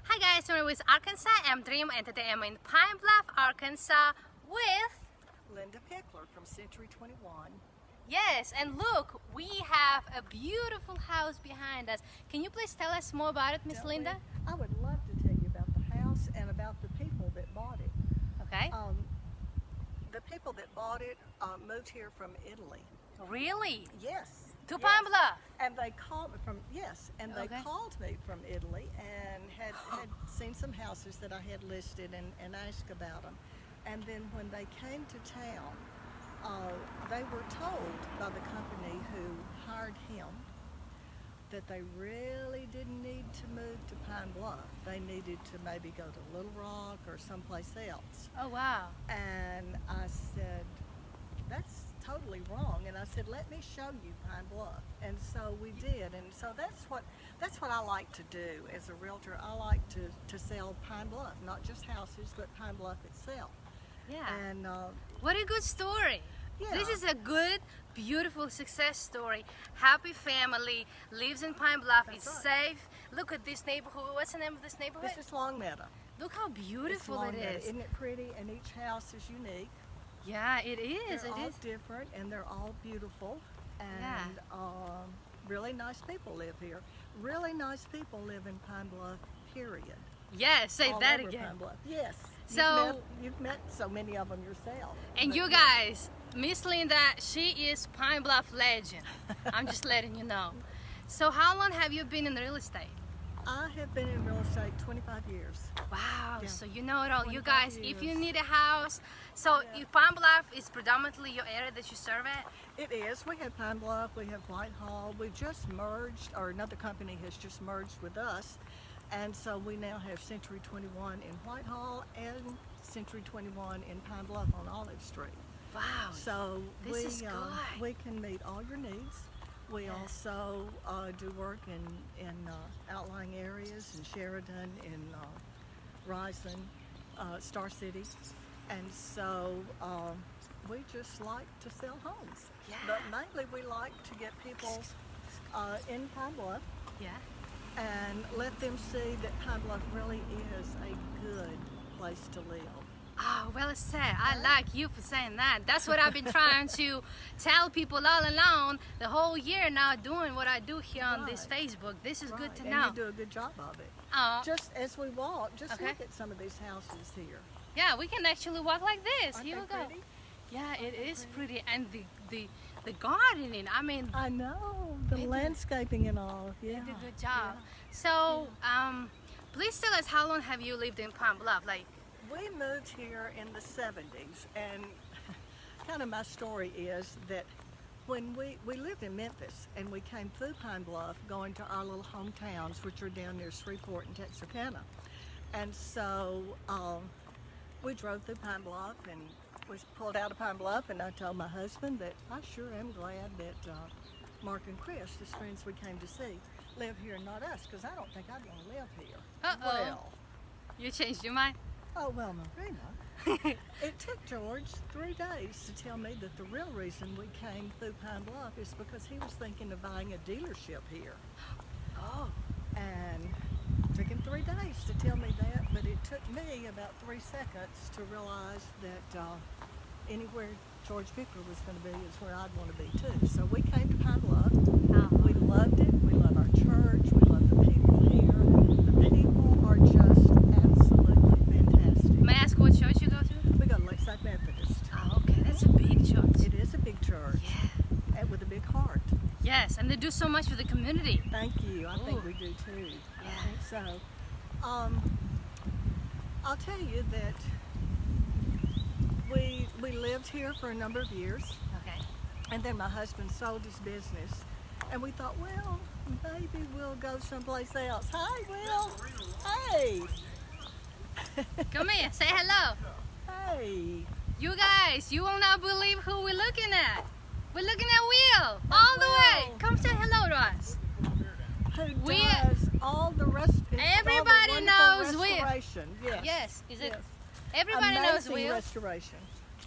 Hi guys, we're with Arkansas. I'm Dream and today I'm in Pine Bluff, Arkansas with... Lynda Pickler from Century 21. Yes, and look, we have a beautiful house behind us. Can you please tell us more about it, Miss Lynda? I would love to tell you about the house and about the people that bought it. Okay. The people that bought it moved here from Italy. Really? Yes. To Pine Bluff? And they called me from, they Okay. called me from Italy and had seen some houses that I had listed and asked about them. And then when they came to town, they were told by the company who hired him that they really didn't need to move to Pine Bluff. They needed to maybe go to Little Rock or someplace else. Oh wow. And I said, that's totally wrong. And I said, let me show you Pine Bluff. And so we did. And so that's what I like to do as a realtor. I like to sell Pine Bluff, not just houses, but Pine Bluff itself. Yeah. And what a good story. yeah. This is a good, beautiful success story. Happy family, lives in Pine Bluff, That's it's right. safe. Look at this neighborhood. What's the name of this neighborhood? This is Longmeadow. Look how beautiful it Longmeadow. is. Isn't it pretty? And each house is unique. Yeah, it is. They're It all is. different and they're all beautiful. And really nice people live here. Really nice people live in Pine Bluff, period. Yeah, say All that over again. Pine Bluff. Yes. So- you've met so many of them yourself. And But you yes. guys, Miss Lynda, she is Pine Bluff legend. I'm just letting you know. So how long have you been in real estate? I have been in real estate 25 years. Wow, Yeah. so you know it all. You 25 guys, if you years. need a house, so Yeah. Pine Bluff is predominantly your area that you serve at? It is. We have Pine Bluff, we have Whitehall. We've just merged, or another company has just merged with us. And so we now have Century 21 in Whitehall and Century 21 in Pine Bluff on Olive Street. Wow. So This is good. we can meet all your needs. We Yeah. also do work in outlying areas in Sheridan, in Rising, Star City. And so we just like to sell homes. Yeah. But mainly we like to get people in Pine Bluff Yeah. and let them see that Pine Bluff really is a good place to live. Oh, well said. I like you for saying that. That's what I've been trying to tell people all along the whole year now doing what I do here on this Right. Facebook. This is good Right, to and know. you do a good job of it. Just as we walk, just Okay. look at some of these houses here. Yeah, we can actually walk like this. Aren't Here they we go. pretty? Yeah, it is pretty. And the gardening, I mean, I know, the They do- landscaping and all. they Yeah. did a good job. So, please tell us, how long have you lived in Pine Bluff? Like, We moved here in the 70s, and kind of my story is that when we lived in Memphis and we came through Pine Bluff going to our little hometowns, which are down near Shreveport and Texarkana. And so we drove through Pine Bluff and we pulled out of Pine Bluff, and I told my husband that I sure am glad that Mark and Chris, the friends we came to see, live here and not us, because I don't think I'd want to live here. Uh-oh. Well, you changed your mind? oh, well, Marina. It took George 3 days to tell me that the real reason we came through Pine Bluff is because he was thinking of buying a dealership here. Oh. And it took him 3 days to tell me that, but it took me about 3 seconds to realize that anywhere George Pickler was going to be is where I'd want to be too. So we came to Pine Bluff. We loved it. We love our church. We love the people here. The people are just absolutely fantastic. May I ask what church you go to? We go to Lakeside Methodist. Oh, okay. That's a big church. It is a big church Yeah. and with a big heart. Yes, and they do so much for the community. Thank you. I think Ooh. we do too. Yeah. I think so. I'll tell you that we lived here for a number of years, Okay. and then my husband sold his business, and we thought, well, maybe we'll go someplace else. Hi, Will. Hey. Come here, say hello. Hey. You guys, you will not believe who we're looking at. We're looking at Will, all the way. Will. Come say hello to us. Who Will. does all the rest? Everybody all the knows wonderful Will. restoration. Yes. Yes, is it? Yes. Everybody knows Amazing Will. restoration.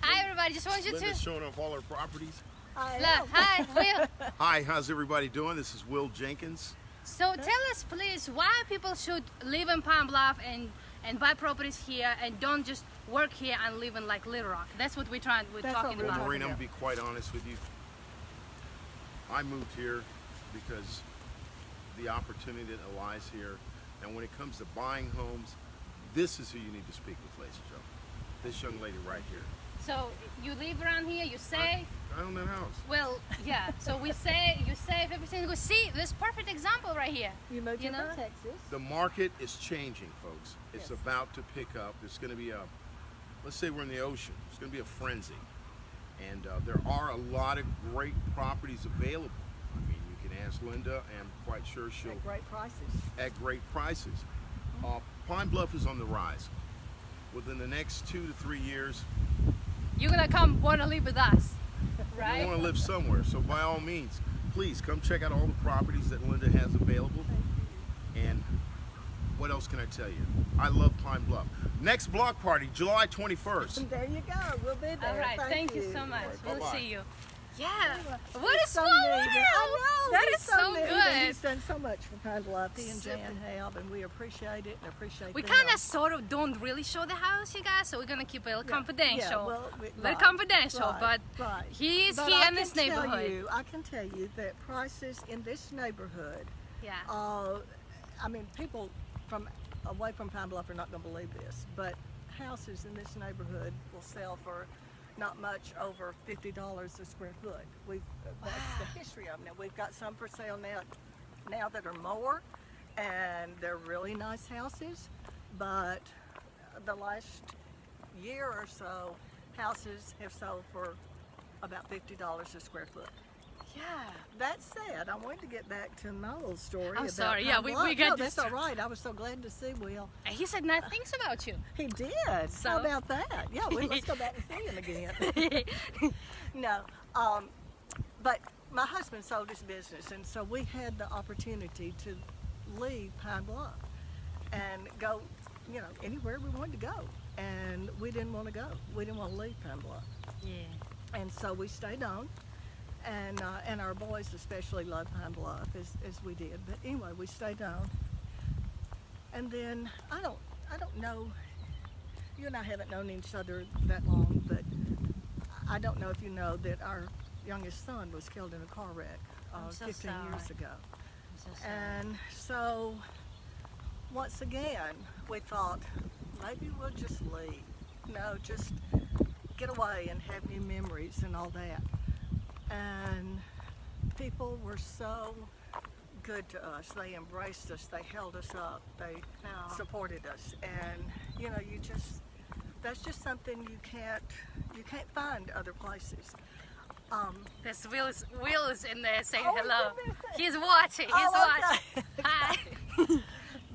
Hi, everybody. Just want you Linda's to. showing off all her properties. I Look, am. hi, Will. Hi, how's everybody doing? This is Will Jenkins. So tell us, please, why people should live in Pine Bluff and buy properties here and don't just work here and live in like Little Rock. That's what we're talking Well, about. Maureen, I'm gonna be quite honest with you. I moved here because the opportunity that lies here, and when it comes to buying homes, this is who you need to speak with, ladies and gentlemen. This young lady right here. So you live around here, you save. I own that house. Well, yeah. So you save everything. Go see this perfect example right here. You moved here know? from Texas. The market is changing, folks. It's Yes. about to pick up. There's going to be a, let's say we're in the ocean. It's going to be a frenzy. And there are a lot of great properties available. I mean, you can ask Lynda, and I'm quite sure she'll, At great prices. at great prices. Pine Bluff is on the rise. Within the next 2 to 3 years, You're gonna come want to live with us, you right? want to live somewhere. So by all means, please come check out all the properties that Lynda has available. And what else can I tell you? I love Pine Bluff. Next block party, July 21st. There you go. We'll be there. All right. Thank you so much. All right, We'll bye-bye. see you. Yeah. What He's a so small neat. world. I know. That he's is so neat. good. He's done so much for Pine Bluff. He and So- Jan have, and we appreciate it and appreciate We them. kind of sort of don't really show the house, you guys, so we're gonna keep it confidential. Yeah, well, Very right, confidential, right, but right. he is But here I in this can tell neighborhood. I can tell you that prices in this neighborhood, Yeah. I mean, people from away from Pine Bluff are not going to believe this, but houses in this neighborhood will sell for not much over $50 a square foot. That's the history of them. Now, we've got some for sale now that are more, and they're really nice houses, but the last year or so, houses have sold for about $50 a square foot. Yeah. That said, I wanted to get back to my little story. I'm about sorry, Pine yeah, we Bluff. got No, that's all distracted. right. I was so glad to see Will. And he said nice things about you. He did. So? How about that? Yeah, let's go back and see him again. No, but my husband sold his business, and so we had the opportunity to leave Pine Bluff and go, anywhere we wanted to go. And we didn't want to go. We didn't want to leave Pine Bluff. Yeah. And so we stayed on, and our boys especially loved Pine Bluff as we did. But anyway, we stayed on, and then I don't know. You and I haven't known each other that long, but I don't know if you know that our youngest son was killed in a car wreck I'm so 15 years sorry. ago. I'm so sorry. And so once again, we thought maybe we'll just leave. No, just get away and have new memories and all that. And people were so good to us. They embraced us. They held us up. They Aw. supported us. And that's just something you can't find other places. This Will is in there saying Oh, hello. goodness. He's watching. He's Oh, watching. okay. Hi.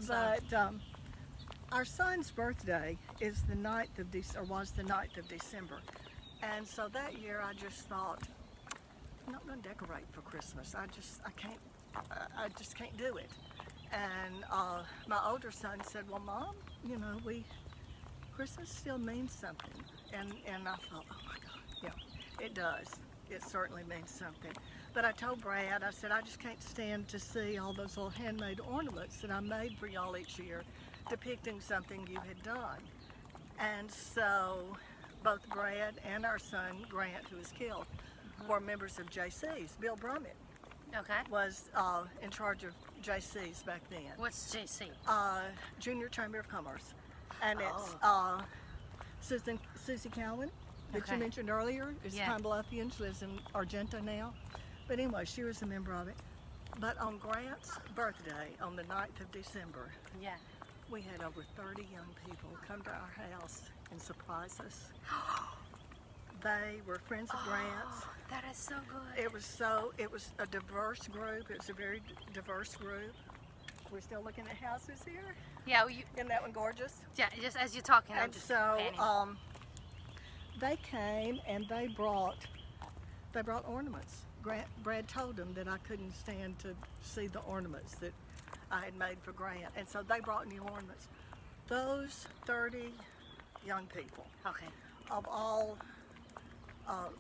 But our son's birthday is the 9th of was the 9th of December. And so that year I just thought, I'm not going to decorate for Christmas. I just can't do it. And my older son said, well, Mom, Christmas still means something. And I thought, oh my God, yeah, it does. It certainly means something. But I told Brad, I said, I just can't stand to see all those little handmade ornaments that I made for y'all each year depicting something you had done. And so both Brad and our son, Grant, who was killed, were members of JC's. Bill Brummett Okay. was in charge of JC's back then. What's JC? Junior Chamber of Commerce. And it's Susie Cowan, that Okay. you mentioned earlier, is Yeah. Pine Bluffian. She lives in Argenta now. But anyway, she was a member of it. But on Grant's birthday, on the 9th of December, Yeah. we had over 30 young people come to our house and surprise us. They were friends of Grant's. That is so good. It was a diverse group. It was a very diverse group. We're still looking at houses here. Yeah. Isn't that one gorgeous? Yeah. Just as you're talking, I'm And just so panning. they came and they brought ornaments. Brad told them that I couldn't stand to see the ornaments that I had made for Grant, and so they brought new ornaments. Those 30 young people Okay. of all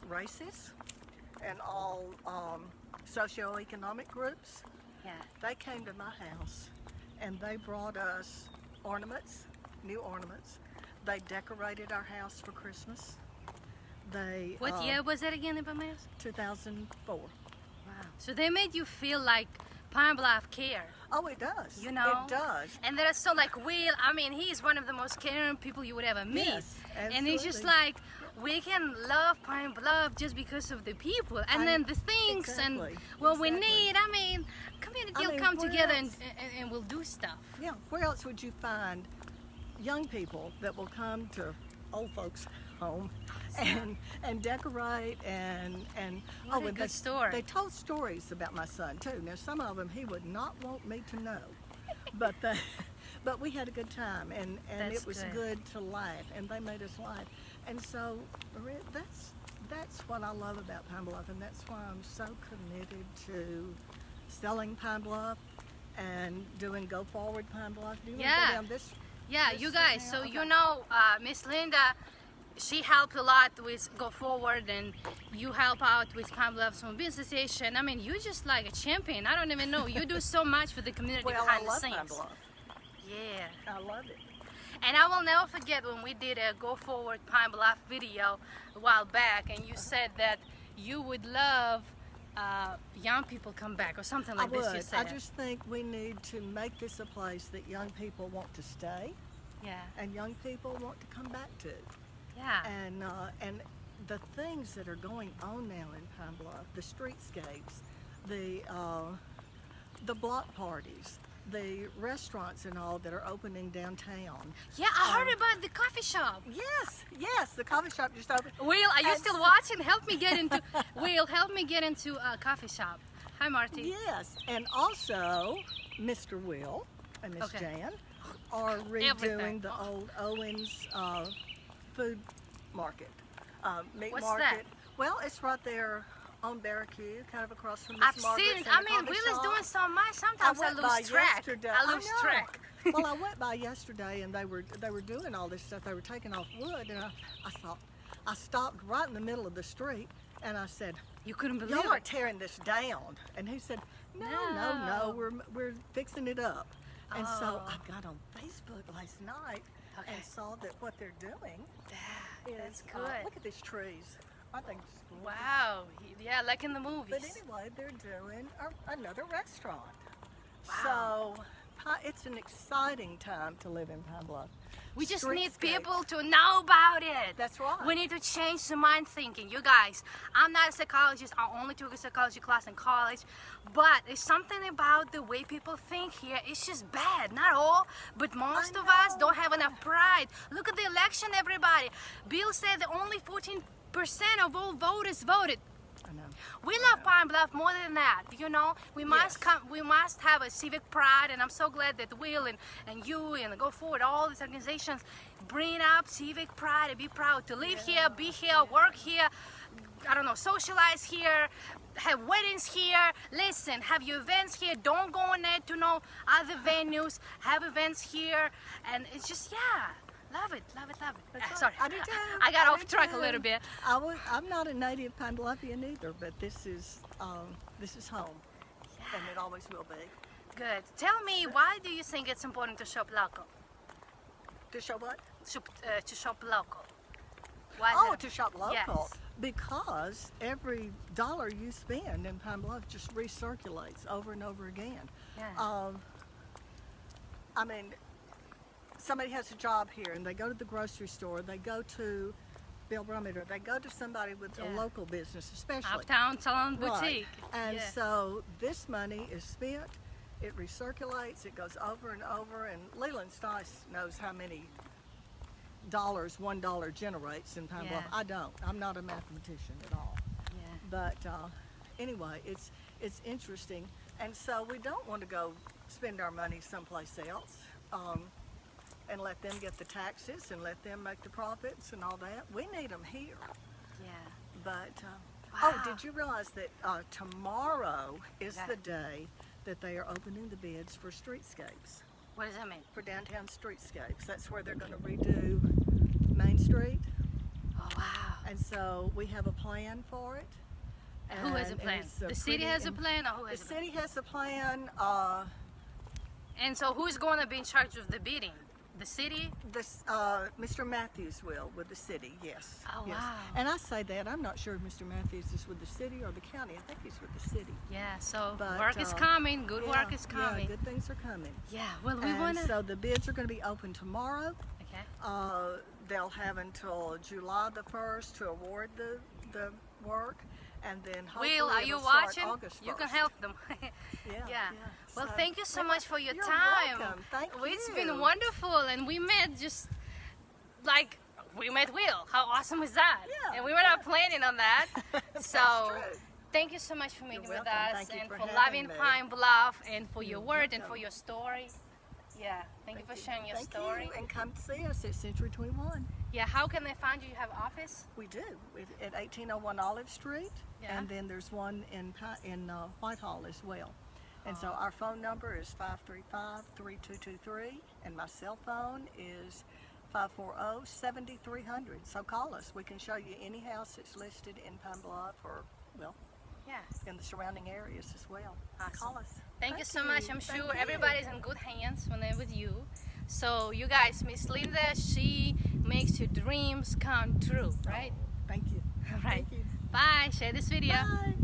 races and all socioeconomic groups Yeah. They came to my house and they brought us ornaments, new ornaments. They decorated our house for Christmas. They What year was it again, if I may ask? 2004. Wow. So they made you feel like Pine Bluff care. Oh, it does. You know? It does. And there's so like Will, I mean, he's one of the most caring people you would ever meet. Yes, and it's just absolutely. like, we can love Pine Bluff just because of the people. And then the things exactly, and what we exactly. need. I mean, community I will mean, come where together else? and we'll do stuff. Yeah, where else would you find young people that will come to old folks' home and decorate and What a and good story. They told stories about my son too. Now some of them he would not want me to know, but but we had a good time and That's it was good. good to laugh and they made us laugh. And so that's what I love about Pine Bluff, and that's why I'm so committed to selling Pine Bluff and doing Go Forward Pine Bluff. Do you want to Yeah. go down this? Yeah, this you street guys, now? so Okay. you know Miss Lynda, she helped a lot with Go Forward, and you help out with Pine Bluff Small Business Association. I mean, you're just like a champion. I don't even know. You do so much for the community Well, I behind love the Pine scenes. Bluff. Yeah. I love it. And I will never forget when we did a Go Forward Pine Bluff video a while back, and you said that you would love young people come back or something like I this. would. You said. I just think we need to make this a place that young people want to stay Yeah. and young people want to come back to. Yeah. And the things that are going on now in Pine Bluff, the streetscapes, the block parties, the restaurants and all that are opening downtown. Yeah, I heard about the coffee shop. Yes, the coffee shop just opened. Will, are you And still so- watching? Help me get into. Will, help me get into a coffee shop. Hi, Marty. Yes, and also Mr. Will and Miss Okay. Jan are Everything. redoing the old Owens food market, meat What's market. that? Well, it's right there on Barricue, kind of across from I've Miss Margaret's seen it. and I the mean, coffee Will is shop. doing so much. Sometimes I went by lose track. yesterday. I lose know. track. Well, I went by yesterday and they were doing all this stuff. They were taking off wood, and I stopped right in the middle of the street, and I said, You couldn't believe "Y'all are it. tearing this down." And he said, No. no, we're fixing it up. And so Oh. I got on Facebook last night Okay. and saw that what they're doing That's is good. look at these trees. I think it's gorgeous. Wow. Yeah, like in the movies. But anyway, they're doing another restaurant. Wow. So it's an exciting time to live in Pine Bluff. We just need Streetscape. people to know about it. That's right. We need to change the mind thinking. You guys, I'm not a psychologist. I only took a psychology class in college. But it's something about the way people think here. It's just bad. Not all, but most of us know. don't have enough pride. Look at the election, everybody. Bill said that only 14% of all voters voted. I know. We love Pine Bluff more than that, you know. We must Yes. we must have a civic pride, and I'm so glad that Will and you and Go Forward, all these organizations bring up civic pride and be proud to live here, be here, work here, I don't know, socialize here, have weddings here, listen, have your events here, don't go on there to know other venues, have events here, and it's just, yeah. Love it, love it, love it. That's right. Sorry, I do too. I got I off do track a too. little bit. I'm not a native Pine Bluffian either, but this is home, and it always will be. Good. Tell me, why do you think it's important to shop local? To show what? To shop local. Why is Oh, it- to shop local. Yes. Because every dollar you spend in Pine Bluff just recirculates over and over again. Yeah. I mean, somebody has a job here and they go to the grocery store, they go to Bill Brummett, or they go to somebody with a Yeah. local business, especially. Uptown Salon Right. Boutique. And Yeah. so this money is spent, it recirculates, it goes over and over, and Leland Stice knows how many dollars $1 generates in Pine Bluff. Yeah. I don't. I'm not a mathematician at all. Yeah. But anyway, it's interesting, and so we don't want to go spend our money someplace else and let them get the taxes and let them make the profits and all that. We need them here. Yeah. But Wow. oh, did you realize that tomorrow is Yeah. the day that they are opening the bids for streetscapes, What does that mean? for downtown streetscapes? That's where they're going to redo Main Street. Oh wow. And so we have a plan for it, Who has a And plan? it's The city pretty- has a plan, or who The has a plan? city has a plan. And so who's going to be in charge of the bidding? The city? This, Mr. Matthews will with the city, yes. Oh, yes. wow. And I say that, I'm not sure if Mr. Matthews is with the city or the county. I think he's with the city. Yeah, so But, work is coming, good work is Yeah, coming. good things are coming. Yeah, well, we And want to... so the bids are going to be open tomorrow. Okay. They'll have until July the 1st to award the work. And then hopefully Will, are you it'll start watching? August 1st. You can help them. Yeah. Well, So- thank you so much for your You're time. welcome. Thank It's you. been wonderful, and we met just like we met Will. How awesome is that? Yeah, And we were not planning on that. So true. thank you so much for meeting You're with welcome. us Thank you and for for having loving me. Pine Bluff and for your You're word and welcome. for your story. Yeah, thank you for sharing your Thank story. you. And come see us at Century 21. Yeah, how can they find you? You have office? We do at 1801 Olive Street, Yeah. and then there's one in Whitehall as well. And so our phone number is 535-3223, and my cell phone is 540-7300. So call us. We can show you any house that's listed in Pine Bluff or, well, Yeah. in the surrounding areas as well. Awesome. Call us. Thank you so much. I'm Thank sure you. everybody's in good hands when they're with you. So you guys, Miss Lynda, she makes your dreams come true, right? Thank you. All right. Thank you. Bye. Share this video. Bye.